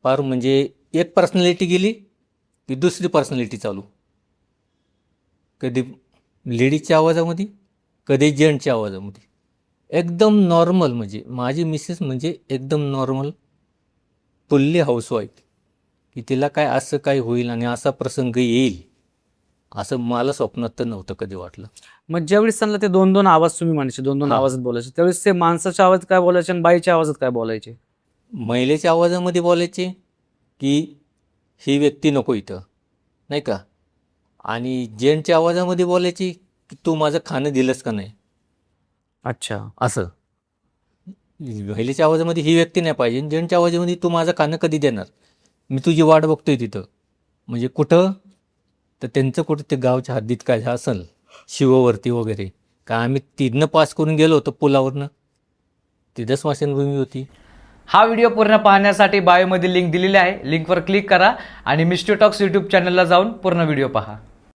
फार म्हणजे एक पर्सनॅलिटी गेली की दुसरी पर्सनॅलिटी चालू. कधी लेडीजच्या आवाजामध्ये, कधी जेंट्सच्या आवाजामध्ये. एकदम नॉर्मल, म्हणजे माझी मिसेस म्हणजे एकदम नॉर्मल फुल्ली हाऊसवाईफ, की तिला काय असं काय होईल आणि असा प्रसंग येईल असं मला स्वप्नात तर नव्हतं कधी वाटलं. मग ज्यावेळेस त्यांना ते 2-2 आवाज तुम्ही म्हणायचे, 2-2 हां. आवाजात बोलायचे, त्यावेळेस ते माणसाच्या आवाजात काय बोलायचे आणि बाईच्या आवाजात काय बोलायचे? महिलेच्या आवाजामध्ये बोलायचे की ही व्यक्ती नको इथं, नाही का. आणि जेंट्सच्या आवाजामध्ये बोलायची की तू माझं खाणं दिलंस का नाही, अच्छा. असं. महिलेच्या आवाजामध्ये ही व्यक्ती नाही पाहिजे, जेंट्सच्या आवाजामध्ये तू माझं खाणं कधी देणार, मी तुझी वाट बघतोय तिथं. म्हणजे कुठं तर त्यांचं कुठं ते गावच्या हद्दीत काय असेल, शिववरती वगैरे. का आम्ही तिथनं पास करून गेलो होतो पुलावरनं, तिथं स्मशानभूमी होती. हा व्हिडिओ पूर्ण पाहण्यासाठी बायोमध्ये लिंक दिलेली आहे, लिंकवर क्लिक करा आणि मिस्टर टॉक्स यूट्यूब चॅनलला जाऊन पूर्ण व्हिडिओ पहा.